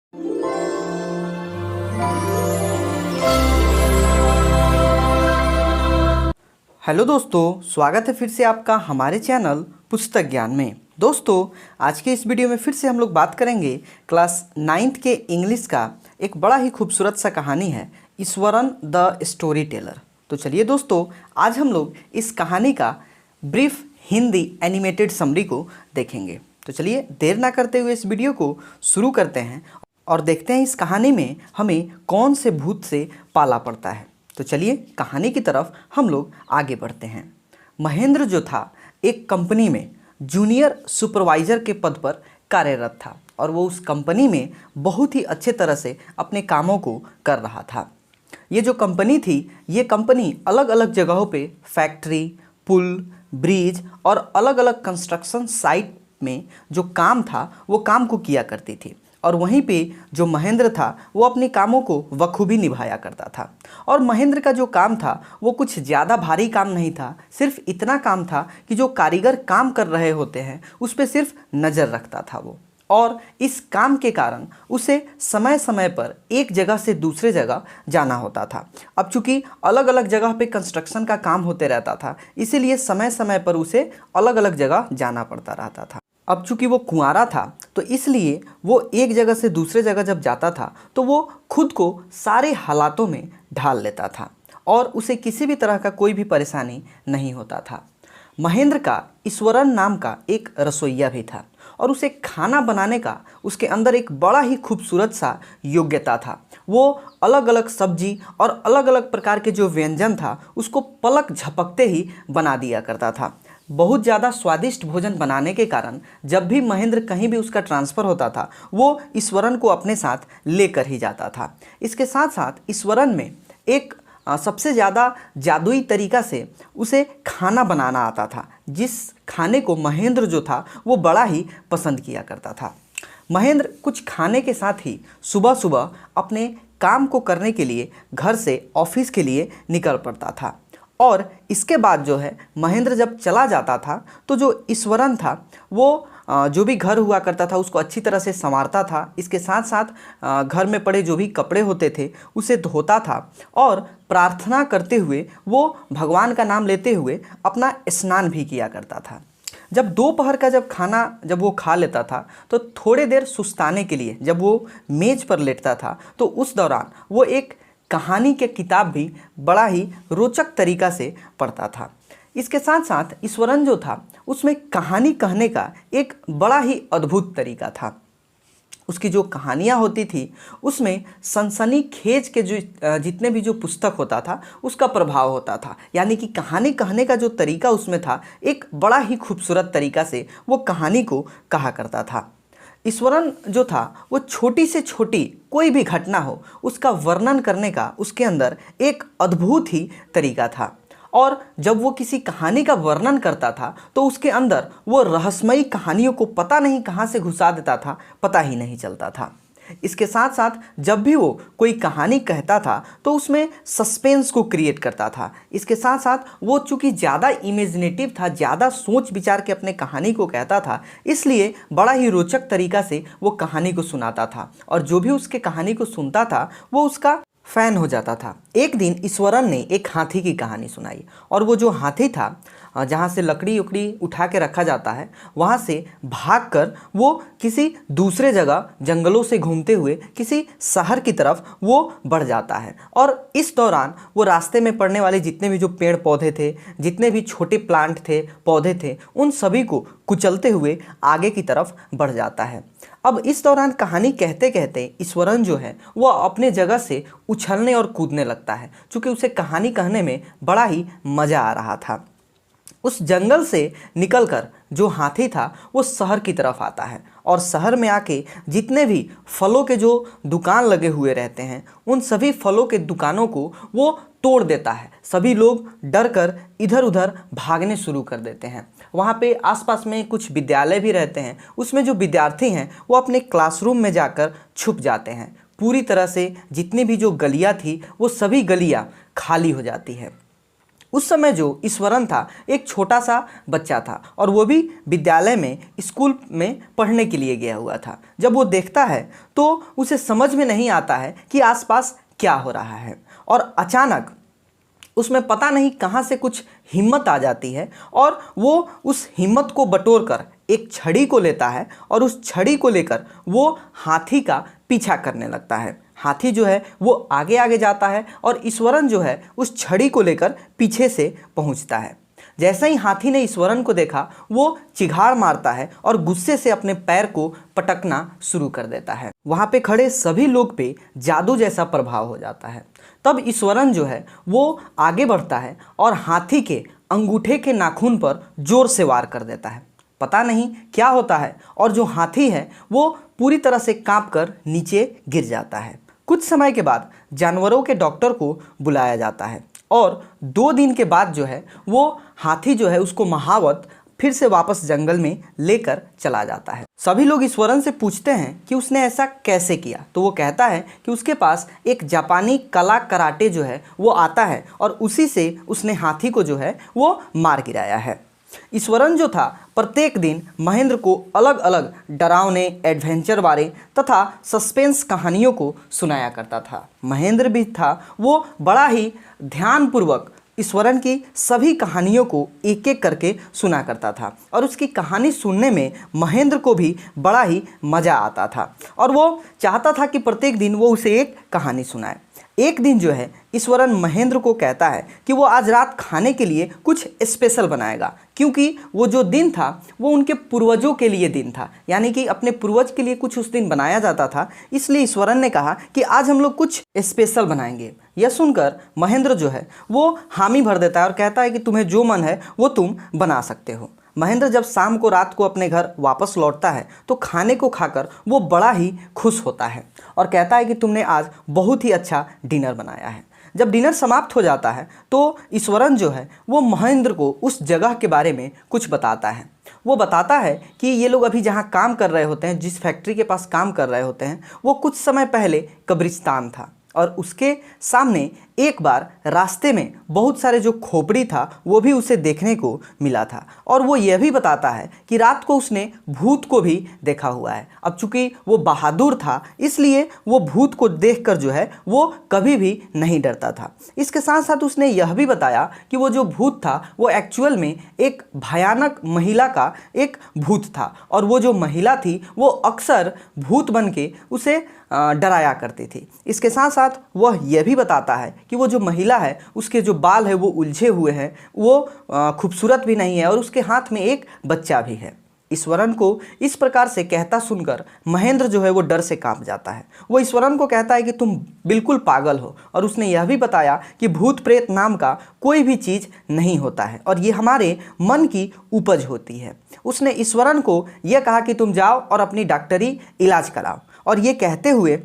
Hello दोस्तों, स्वागत है फिर से आपका हमारे चैनल पुस्तक ज्ञान में। दोस्तों, आज के इस वीडियो में फिर से हम लोग बात करेंगे क्लास 9th के इंग्लिश का एक बड़ा ही खूबसूरत सा कहानी है, ईश्वरन द स्टोरी टेलर। तो चलिए दोस्तों, आज हम लोग इस कहानी का ब्रीफ हिंदी एनिमेटेड समरी को देखेंगे। तो चलिए देर ना करते हुए इस वीडियो को शुरू करते हैं और देखते हैं इस कहानी में हमें कौन से भूत से पाला पड़ता है। तो चलिए कहानी की तरफ हम लोग आगे बढ़ते हैं। महेंद्र जो था एक कंपनी में जूनियर सुपरवाइज़र के पद पर कार्यरत था और वो उस कंपनी में बहुत ही अच्छे तरह से अपने कामों को कर रहा था। ये जो कंपनी थी, ये कंपनी अलग अलग जगहों पे फैक्ट्री, पुल, ब्रिज और अलग अलग कंस्ट्रक्शन साइट में जो काम था वो काम को किया करती थी। और वहीं पे जो महेंद्र था वो अपने कामों को बखूबी निभाया करता था। और महेंद्र का जो काम था वो कुछ ज़्यादा भारी काम नहीं था, सिर्फ इतना काम था कि जो कारीगर काम कर रहे होते हैं उस पर सिर्फ नज़र रखता था वो। और इस काम के कारण उसे समय समय पर एक जगह से दूसरे जगह जाना होता था। अब चूँकि अलग अलग जगह पे कंस्ट्रक्शन का काम होते रहता था, इसीलिए समय समय पर उसे अलग अलग जगह जाना पड़ता रहता था। अब चूँकि वो कुंवारा था तो इसलिए वो एक जगह से दूसरे जगह जब जाता था तो वो खुद को सारे हालातों में ढाल लेता था और उसे किसी भी तरह का कोई भी परेशानी नहीं होता था। महेंद्र का ईश्वरन नाम का एक रसोइया भी था और उसे खाना बनाने का उसके अंदर एक बड़ा ही खूबसूरत सा योग्यता था। वो अलग अलग सब्जी और अलग अलग प्रकार के जो व्यंजन था उसको पलक झपकते ही बना दिया करता था। बहुत ज़्यादा स्वादिष्ट भोजन बनाने के कारण जब भी महेंद्र कहीं भी उसका ट्रांसफ़र होता था वो ईश्वरन को अपने साथ लेकर ही जाता था। इसके साथ साथ ईश्वरन में एक सबसे ज़्यादा जादुई तरीका से उसे खाना बनाना आता था, जिस खाने को महेंद्र जो था वो बड़ा ही पसंद किया करता था। महेंद्र कुछ खाने के साथ ही सुबह सुबह अपने काम को करने के लिए घर से ऑफिस के लिए निकल पड़ता था। और इसके बाद जो है महेंद्र जब चला जाता था तो जो ईश्वरन था वो जो भी घर हुआ करता था उसको अच्छी तरह से संवारता था। इसके साथ साथ घर में पड़े जो भी कपड़े होते थे उसे धोता था और प्रार्थना करते हुए वो भगवान का नाम लेते हुए अपना स्नान भी किया करता था। जब दोपहर का खाना जब वो खा लेता था तो थोड़े देर सुस्ताने के लिए जब वो मेज़ पर लेटता था तो उस दौरान वो एक कहानी के किताब भी बड़ा ही रोचक तरीका से पढ़ता था। इसके साथ साथ ईश्वरन जो था उसमें कहानी कहने का एक बड़ा ही अद्भुत तरीका था। उसकी जो कहानियाँ होती थी उसमें सनसनीखेज के जो जितने भी जो पुस्तक होता था उसका प्रभाव होता था। यानी कि कहानी कहने का जो तरीका उसमें था, एक बड़ा ही खूबसूरत तरीका से वो कहानी को कहा करता था। ईश्वरन जो था वो छोटी से छोटी कोई भी घटना हो उसका वर्णन करने का उसके अंदर एक अद्भुत ही तरीका था। और जब वो किसी कहानी का वर्णन करता था तो उसके अंदर वो रहस्यमयी कहानियों को पता नहीं कहाँ से घुसा देता था, पता ही नहीं चलता था। इसके साथ साथ जब भी वो कोई कहानी कहता था तो उसमें सस्पेंस को क्रिएट करता था। इसके साथ साथ वो चूँकि ज़्यादा इमेजिनेटिव था, ज़्यादा सोच विचार के अपने कहानी को कहता था, इसलिए बड़ा ही रोचक तरीका से वो कहानी को सुनाता था और जो भी उसके कहानी को सुनता था वो उसका फ़ैन हो जाता था। एक दिन ईश्वरन ने एक हाथी की कहानी सुनाई और वो जो हाथी था जहाँ से लकड़ी उकड़ी उठा के रखा जाता है वहाँ से भागकर वो किसी दूसरे जगह जंगलों से घूमते हुए किसी शहर की तरफ वो बढ़ जाता है। और इस दौरान वो रास्ते में पड़ने वाले जितने भी जो पेड़ पौधे थे, जितने भी छोटे प्लांट थे, पौधे थे, उन सभी को कुचलते हुए आगे की तरफ बढ़ जाता है। अब इस दौरान कहानी कहते कहते ईश्वरन जो है वो अपने जगह से उछलने और कूदने लगता है, क्योंकि उसे कहानी कहने में बड़ा ही मज़ा आ रहा था। उस जंगल से निकलकर जो हाथी था वो शहर की तरफ आता है और शहर में आके जितने भी फलों के जो दुकान लगे हुए रहते हैं उन सभी फलों के दुकानों को वो तोड़ देता है। सभी लोग डर कर इधर उधर भागने शुरू कर देते हैं। वहाँ पे आसपास में कुछ विद्यालय भी रहते हैं, उसमें जो विद्यार्थी हैं वो अपने क्लासरूम में जाकर छुप जाते हैं। पूरी तरह से जितनी भी जो गलियाँ थी वो सभी गलियाँ खाली हो जाती है। उस समय जो ईश्वरन था एक छोटा सा बच्चा था और वो भी विद्यालय में स्कूल में पढ़ने के लिए गया हुआ था। जब वो देखता है तो उसे समझ में नहीं आता है कि आसपास क्या हो रहा है, और अचानक उसमें पता नहीं कहाँ से कुछ हिम्मत आ जाती है और वो उस हिम्मत को बटोर कर एक छड़ी को लेता है और उस छड़ी को लेकर वो हाथी का पीछा करने लगता है। हाथी जो है वो आगे आगे जाता है और ईश्वरन जो है उस छड़ी को लेकर पीछे से पहुंचता है। जैसे ही हाथी ने ईश्वरन को देखा वो चिघाड़ मारता है और गुस्से से अपने पैर को पटकना शुरू कर देता है। वहाँ पे खड़े सभी लोग पे जादू जैसा प्रभाव हो जाता है। तब ईश्वरन जो है वो आगे बढ़ता है और हाथी के अंगूठे के नाखून पर जोर से वार कर देता है। पता नहीं क्या होता है और जो हाथी है वो पूरी तरह से कांप कर नीचे गिर जाता है। कुछ समय के बाद जानवरों के डॉक्टर को बुलाया जाता है और 2 दिन के बाद जो है वो हाथी जो है उसको महावत फिर से वापस जंगल में लेकर चला जाता है। सभी लोग ईश्वरन से पूछते हैं कि उसने ऐसा कैसे किया, तो वो कहता है कि उसके पास एक जापानी कला कराटे जो है वो आता है और उसी से उसने हाथी को जो है वो मार गिराया है। ईश्वरन जो था प्रत्येक दिन महेंद्र को अलग अलग डरावने, एडवेंचर वाले तथा सस्पेंस कहानियों को सुनाया करता था। महेंद्र भी था वो बड़ा ही ध्यानपूर्वक ईश्वरन की सभी कहानियों को एक एक करके सुना करता था और उसकी कहानी सुनने में महेंद्र को भी बड़ा ही मज़ा आता था और वो चाहता था कि प्रत्येक दिन वो उसे एक कहानी सुनाए। एक दिन जो है ईश्वरन महेंद्र को कहता है कि वो आज रात खाने के लिए कुछ स्पेशल बनाएगा, क्योंकि वो जो दिन था वो उनके पूर्वजों के लिए दिन था, यानी कि अपने पूर्वज के लिए कुछ उस दिन बनाया जाता था। इसलिए ईश्वरन ने कहा कि आज हम लोग कुछ स्पेशल बनाएंगे। यह सुनकर महेंद्र जो है वो हामी भर देता है और कहता है कि तुम्हें जो मन है वो तुम बना सकते हो। महेंद्र जब शाम को रात को अपने घर वापस लौटता है तो खाने को खाकर वो बड़ा ही खुश होता है और कहता है कि तुमने आज बहुत ही अच्छा डिनर बनाया है। जब डिनर समाप्त हो जाता है तो ईश्वरन जो है वो महेंद्र को उस जगह के बारे में कुछ बताता है। वो बताता है कि ये लोग अभी जहाँ काम कर रहे होते हैं, जिस फैक्ट्री के पास काम कर रहे होते हैं, वो कुछ समय पहले कब्रिस्तान था और उसके सामने एक बार रास्ते में बहुत सारे जो खोपड़ी था वो भी उसे देखने को मिला था। और वो यह भी बताता है कि रात को उसने भूत को भी देखा हुआ है। अब चूंकि वो बहादुर था इसलिए वो भूत को देखकर जो है वो कभी भी नहीं डरता था। इसके साथ साथ उसने यह भी बताया कि वो जो भूत था वो एक्चुअल में एक भयानक महिला का एक भूत था और वो जो महिला थी वो अक्सर भूत बन के उसे डराया करती थी। इसके साथ साथ वह यह भी बताता है कि वो जो महिला है उसके जो बाल है वो उलझे हुए हैं, वो खूबसूरत भी नहीं है और उसके हाथ में एक बच्चा भी है। ईश्वरन को इस प्रकार से कहता सुनकर महेंद्र जो है वो डर से कांप जाता है। वो ईश्वरन को कहता है कि तुम बिल्कुल पागल हो और उसने यह भी बताया कि भूत प्रेत नाम का कोई भी चीज़ नहीं होता है और ये हमारे मन की उपज होती है। उसने ईश्वरन को यह कहा कि तुम जाओ और अपनी डॉक्टरी इलाज कराओ और ये कहते हुए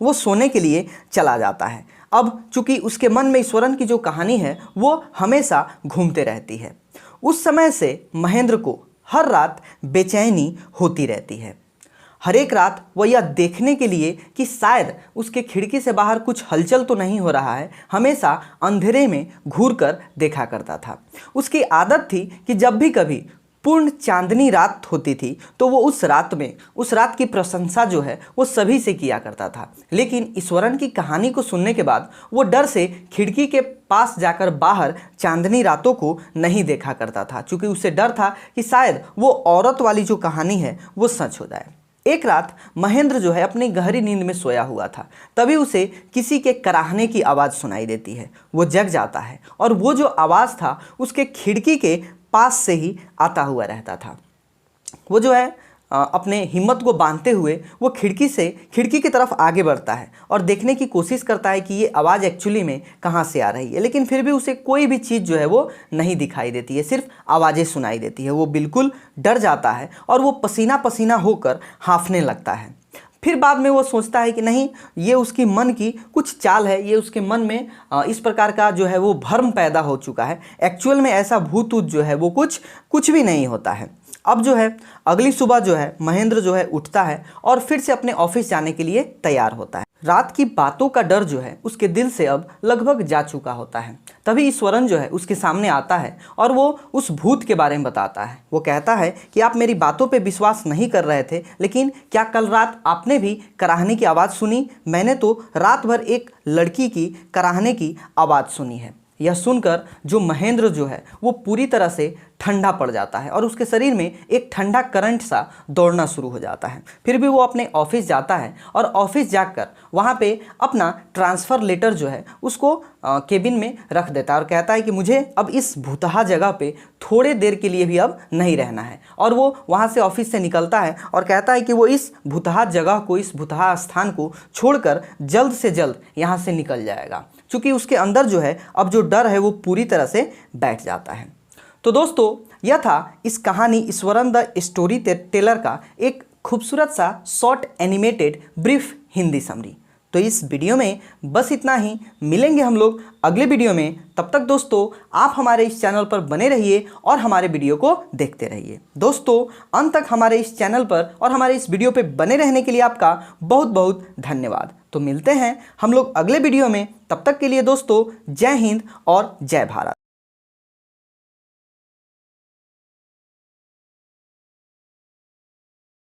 वो सोने के लिए चला जाता है। अब चूंकि उसके मन में ईश्वरन की जो कहानी है वो हमेशा घूमते रहती है। उस समय से महेंद्र को हर रात बेचैनी होती रहती है। हर एक रात वह यह देखने के लिए कि शायद उसके खिड़की से बाहर कुछ हलचल तो नहीं हो रहा है, हमेशा अंधेरे में घूरकर देखा करता था। उसकी आदत थी कि जब भी कभी पूर्ण चांदनी रात होती थी तो वो उस रात की प्रशंसा जो है वो सभी से किया करता था। लेकिन ईश्वरन की कहानी को सुनने के बाद वो डर से खिड़की के पास जाकर बाहर चांदनी रातों को नहीं देखा करता था, क्योंकि उसे डर था कि शायद वो औरत वाली जो कहानी है वो सच हो जाए। एक रात महेंद्र जो है अपनी गहरी नींद में सोया हुआ था, तभी उसे किसी के कराहने की आवाज़ सुनाई देती है। वो जग जाता है और वो जो आवाज़ था उसके खिड़की के पास से ही आता हुआ रहता था। वो जो है अपने हिम्मत को बांधते हुए वो खिड़की की तरफ आगे बढ़ता है और देखने की कोशिश करता है कि ये आवाज़ एक्चुअली में कहाँ से आ रही है, लेकिन फिर भी उसे कोई भी चीज़ जो है वो नहीं दिखाई देती है, सिर्फ आवाज़ें सुनाई देती है। वो बिल्कुल डर जाता है और वो पसीना पसीना होकर हाँफने लगता है। फिर बाद में वो सोचता है कि नहीं, ये उसकी मन की कुछ चाल है, ये उसके मन में इस प्रकार का जो है वो भ्रम पैदा हो चुका है। एक्चुअल में ऐसा भूत जो है वो कुछ भी नहीं होता है। अब जो है अगली सुबह जो है महेंद्र जो है उठता है और फिर से अपने ऑफिस जाने के लिए तैयार होता है। रात की बातों का डर जो है उसके दिल से अब लगभग जा चुका होता है। तभी ईश्वरन जो है उसके सामने आता है और वो उस भूत के बारे में बताता है। वो कहता है कि आप मेरी बातों पे विश्वास नहीं कर रहे थे, लेकिन क्या कल रात आपने भी कराहने की आवाज़ सुनी? मैंने तो रात भर एक लड़की की कराहने की आवाज़ सुनी है। यह सुनकर जो महेंद्र जो है वो पूरी तरह से ठंडा पड़ जाता है और उसके शरीर में एक ठंडा करंट सा दौड़ना शुरू हो जाता है। फिर भी वो अपने ऑफिस जाता है और ऑफिस जाकर वहाँ पे अपना ट्रांसफ़र लेटर जो है उसको केबिन में रख देता है और कहता है कि मुझे अब इस भूतहा जगह पे थोड़े देर के लिए भी अब नहीं रहना है। और वो वहाँ से ऑफिस से निकलता है और कहता है कि वो इस भूतहा जगह को, इस भूतहा स्थान को छोड़कर जल्द से जल्द यहाँ से निकल जाएगा, क्योंकि उसके अंदर जो है अब जो डर है वो पूरी तरह से बैठ जाता है। तो दोस्तों, यह था इस कहानी ईश्वरन द स्टोरी टेलर का एक खूबसूरत सा short animated brief Hindi summary. तो इस वीडियो में बस इतना ही। मिलेंगे हम लोग अगले वीडियो में। तब तक दोस्तों आप हमारे इस चैनल पर बने रहिए और हमारे वीडियो को देखते रहिए। दोस्तों, अंत तक हमारे इस चैनल पर और हमारे इस वीडियो पे बने रहने के लिए आपका बहुत बहुत धन्यवाद। तो मिलते हैं हम लोग अगले वीडियो में। तब तक के लिए दोस्तों, जय हिंद और जय भारत।